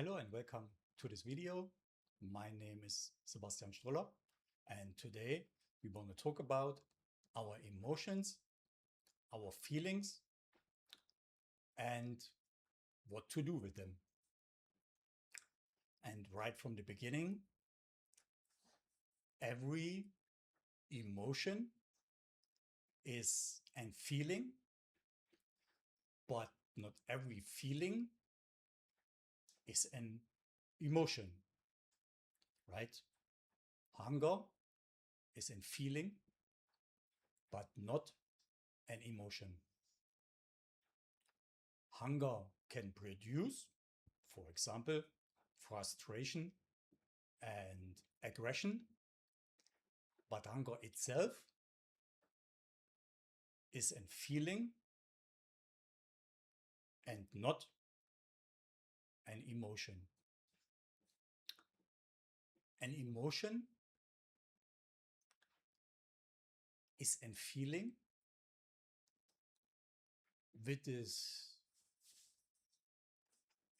Hello and welcome to this video. My name is Sebastian Stroller, and today we want to talk about our emotions, our feelings, and what to do with them. And right from the beginning, every emotion is an feeling, but not every feeling is an emotion, right? Hunger is a feeling, but not an emotion. Hunger can produce, for example, frustration and aggression, but hunger itself is a feeling and not an emotion. An emotion is a feeling which is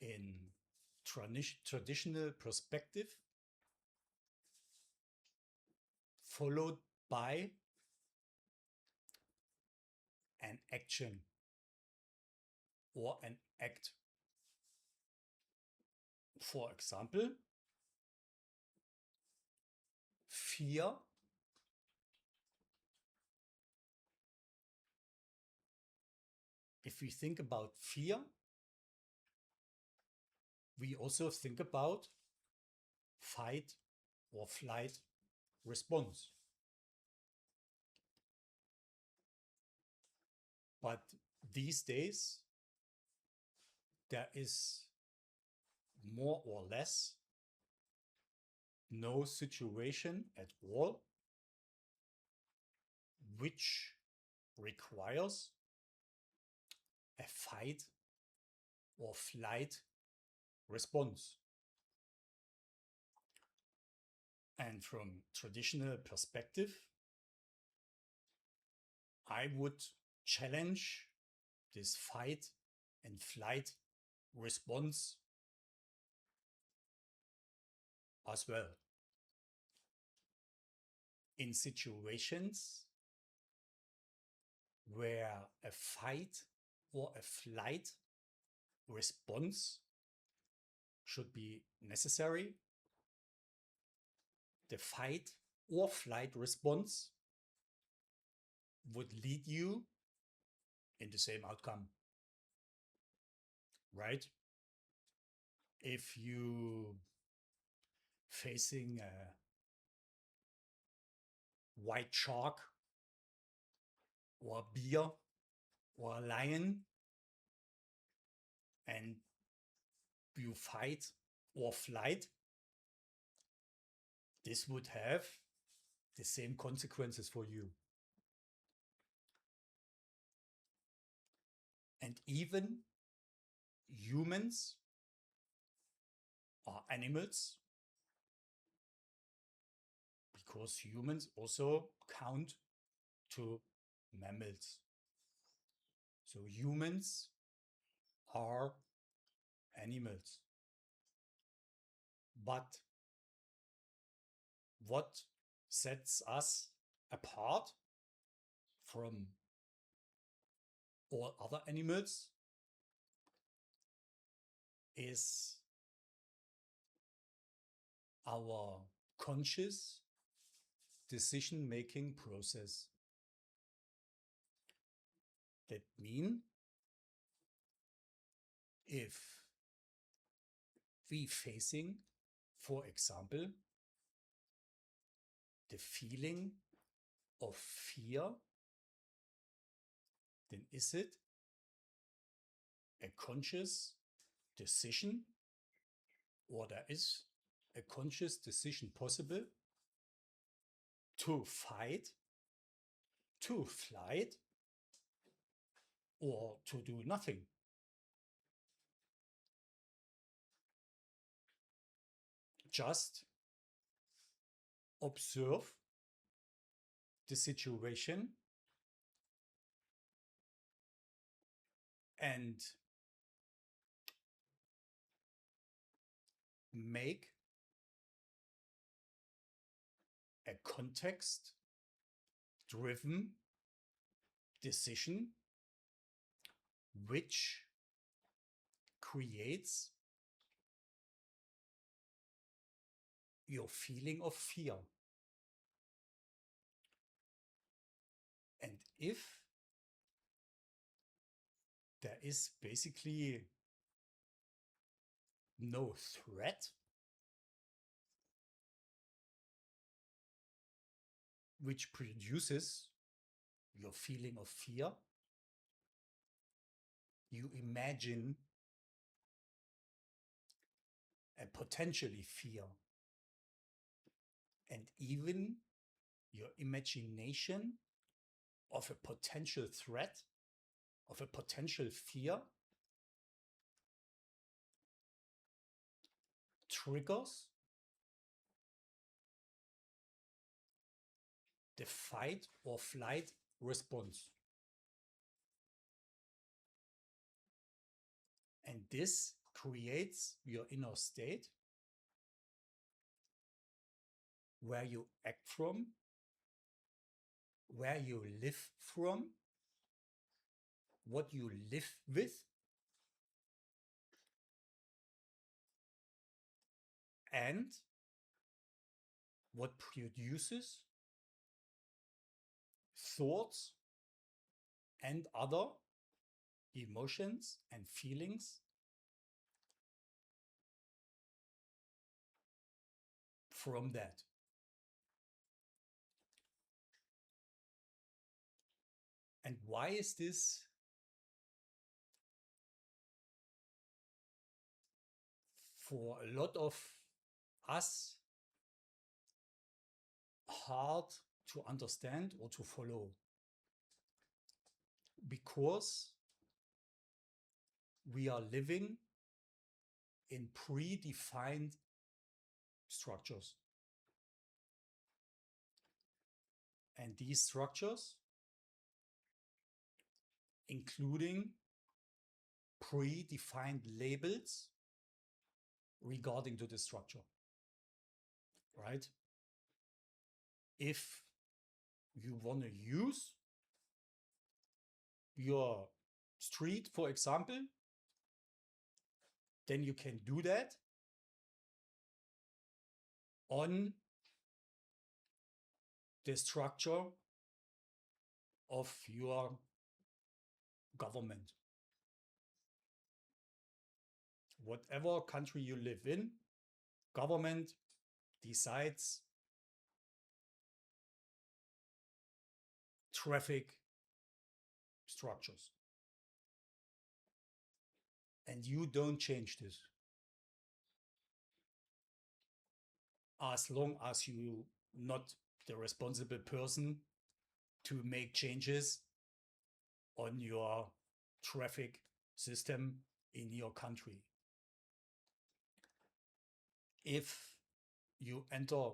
in traditional perspective followed by an action or an act. For example, fear if we think about fear, we also think about fight or flight response. But these days, there is more or less no situation at all which requires a fight or flight response. And from traditional perspective, I would challenge this fight and flight response as well. In situations where a fight or a flight response should be necessary, the fight or flight response would lead you in the same outcome, right? If you facing a white shark or a bear or a lion and you fight or flight, this would have the same consequences for you. And even humans are animals, because humans also count to mammals. So humans are animals. But what sets us apart from all other animals is our conscious decision-making process. That means if we facing, for example, the feeling of fear, then is it a conscious decision, or there is a conscious decision possible to fight, to flight, or to do nothing. Just observe the situation and make a context driven decision which creates your feeling of fear. And if there is basically no threat which produces your feeling of fear, you imagine a potentially fear. And even your imagination of a potential threat, of a potential fear, triggers the fight or flight response. And this creates your inner state where you act from, where you live from, what you live with, and what produces thoughts and other emotions and feelings from that. And why is this for a lot of us hard to understand or to follow? Because we are living in predefined structures. And these structures, including predefined labels regarding to the structure, right? If you want to use your street, for example, then you can do that on the structure of your government. Whatever country you live in, government decides traffic structures. And you don't change this. As long as you not the responsible person to make changes on your traffic system in your country. If you enter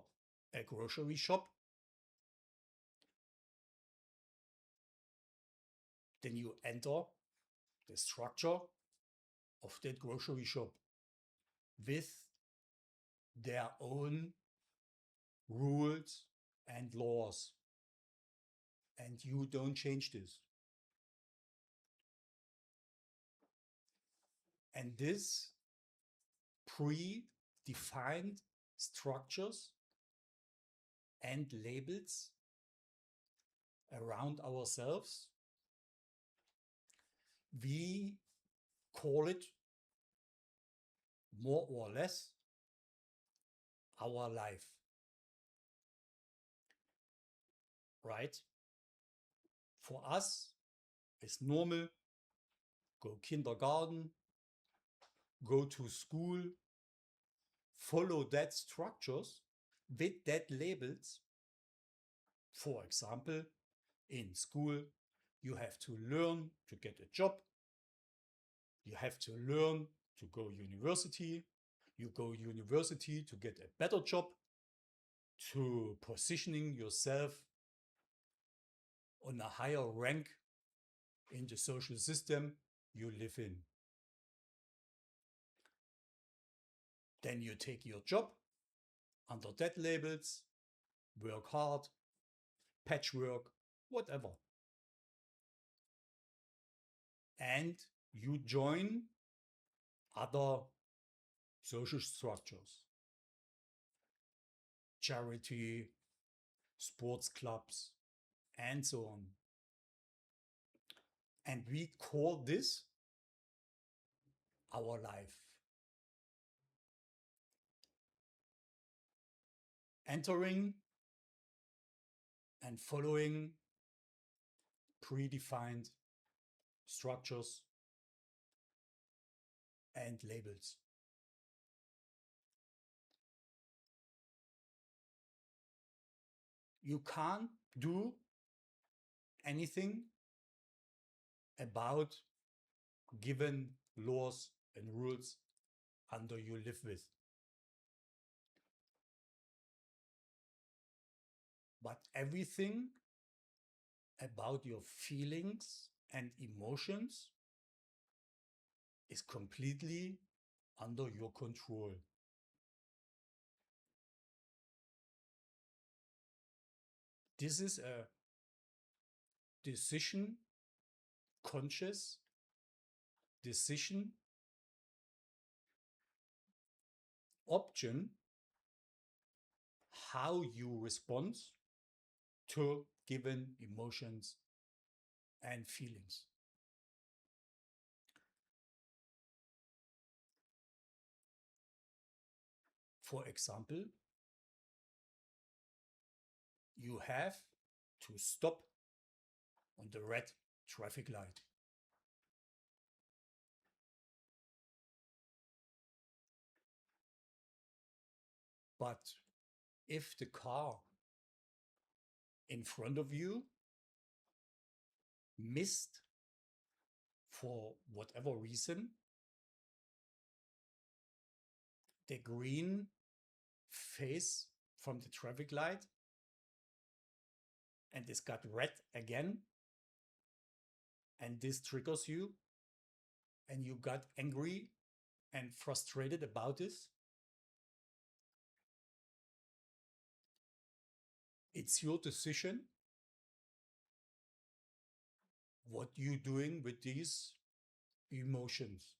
a grocery shop, then you enter the structure of that grocery shop with their own rules and laws. And you don't change this. And this predefined structures and labels around ourselves, we call it more or less our life, right? For us, it's normal, go kindergarten, go to school, follow that structures with that labels. For example, in school, you have to learn to get a job. You have to learn to go university. You go university to get a better job, to positioning yourself on a higher rank in the social system you live in. Then you take your job under that labels, work hard, patchwork, whatever. And you join other social structures, charity, sports clubs, and so on. And we call this our life. Entering and following predefined structures and labels. You can't do anything about given laws and rules under you live with. But everything about your feelings and emotions is completely under your control. This is a decision, conscious decision option, how you respond to given emotions and feelings. For example, you have to stop on the red traffic light. But if the car in front of you missed for whatever reason the green phase from the traffic light and this got red again, and this triggers you and you got angry and frustrated about this, it's your decision what you're doing with these emotions.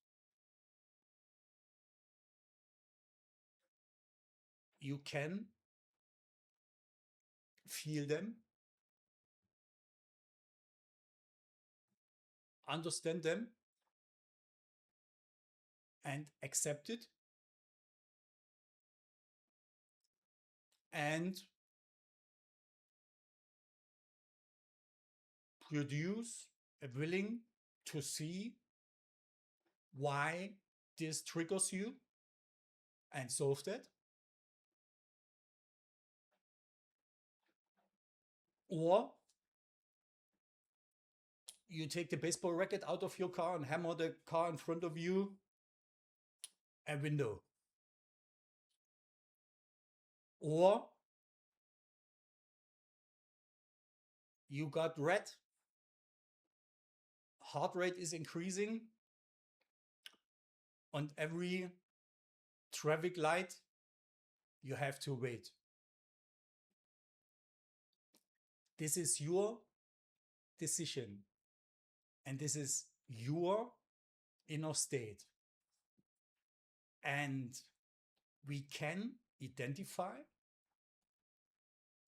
You can feel them, understand them, and accept it, and produce a willing to see why this triggers you and solve that. Or you take the baseball racket out of your car and hammer the car in front of you a window. Or you got red, heart rate is increasing, on every traffic light you have to wait. This is your decision, and this is your inner state. And we can identify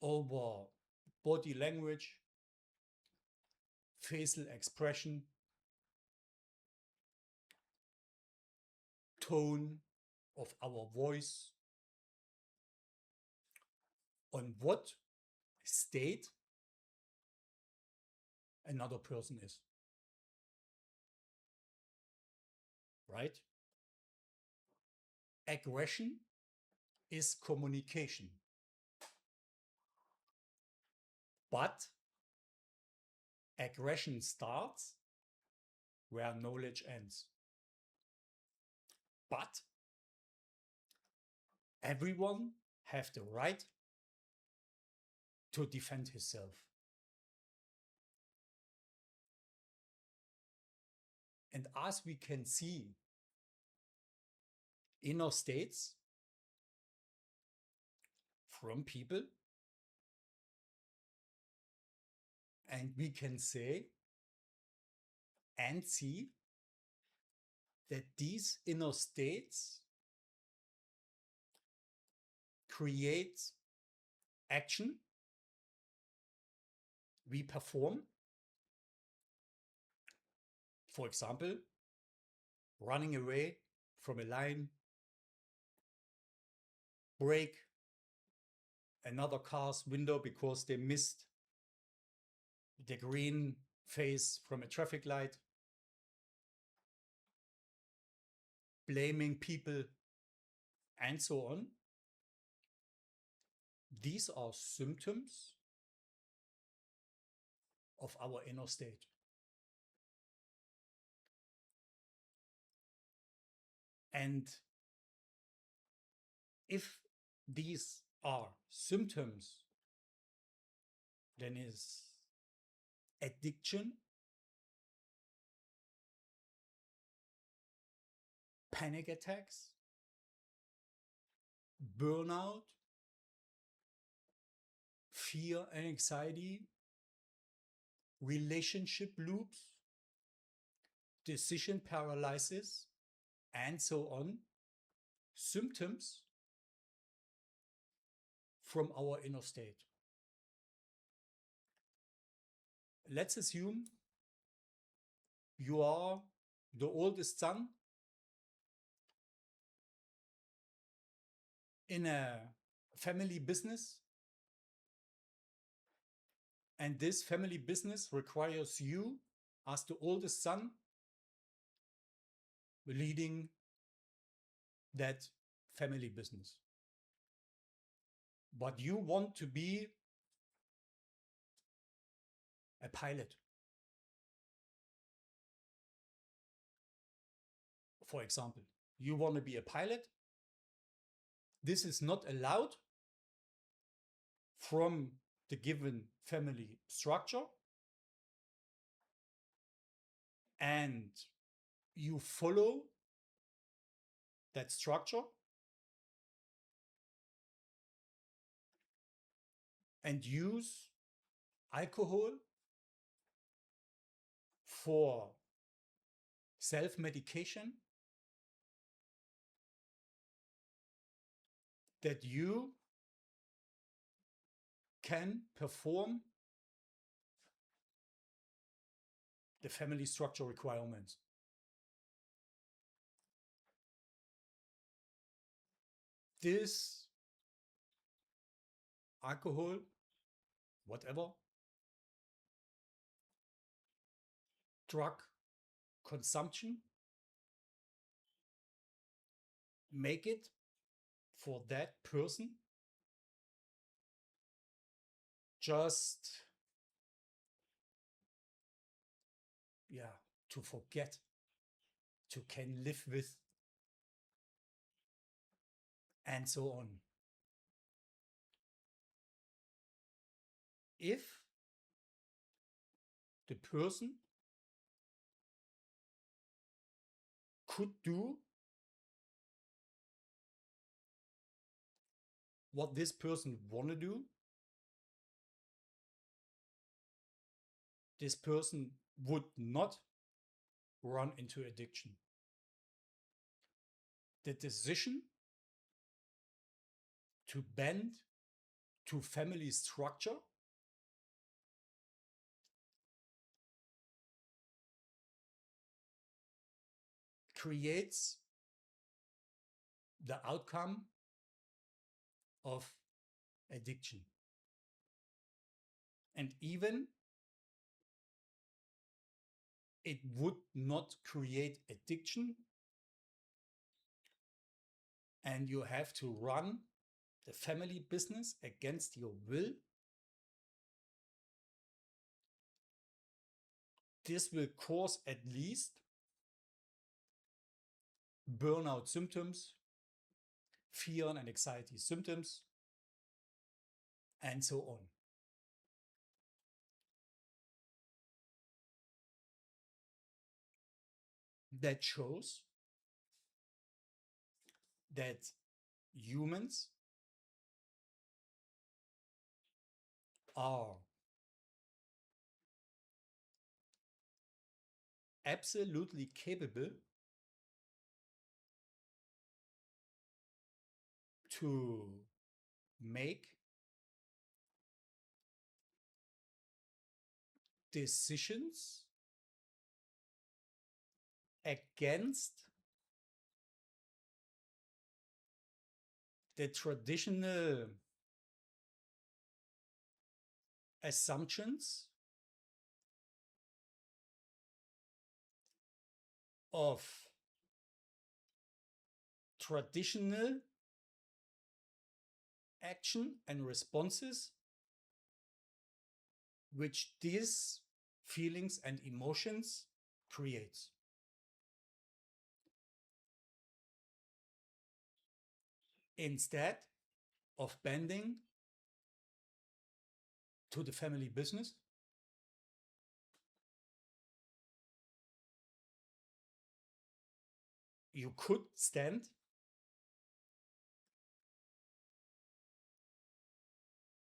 over body language, facial expression, tone of our voice, on what state another person is. Right? Aggression is communication. But aggression starts where knowledge ends. But everyone have the right to defend himself. And as we can see, inner states from people. And we can say and see that these inner states create action we perform. For example, running away from a lion, break another car's window because they missed the green phase from a traffic light, blaming people, and so on. These are symptoms of our inner state. And if these are symptoms, then is addiction, panic attacks, burnout, fear and anxiety, relationship loops, decision paralysis, and so on, symptoms from our inner state. Let's assume you are the oldest son in a family business, and this family business requires you, as the oldest son, leading that family business. But you want to be a pilot, for example. You want to be a pilot. This is not allowed from the given family structure. And you follow that structure and use alcohol for self-medication that you can perform the family structure requirements. This alcohol, whatever, drug consumption, make it for that person just, to forget, to can live with, and so on. If the person could do what this person want to do, this person would not run into addiction. The decision to bend to family structure creates the outcome of addiction. And even it would not create addiction, and you have to run the family business against your will, this will cause at least burnout symptoms, fear and anxiety symptoms, and so on. That shows that humans are absolutely capable to make decisions against the traditional assumptions of traditional action and responses which these feelings and emotions creates. Instead of bending to the family business, you could stand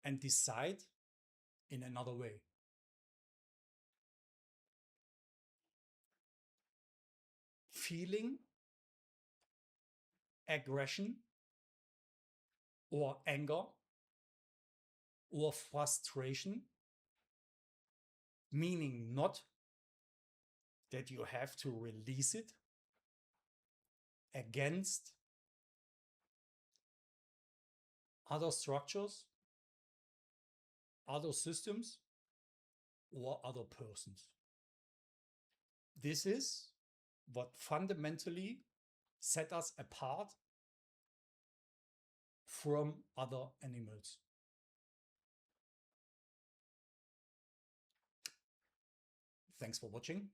and decide in another way. Feeling aggression or anger or frustration, meaning not that you have to release it against other structures, other systems, or other persons. This is what fundamentally set us apart from other animals. Thanks for watching.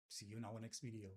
See you in our next video.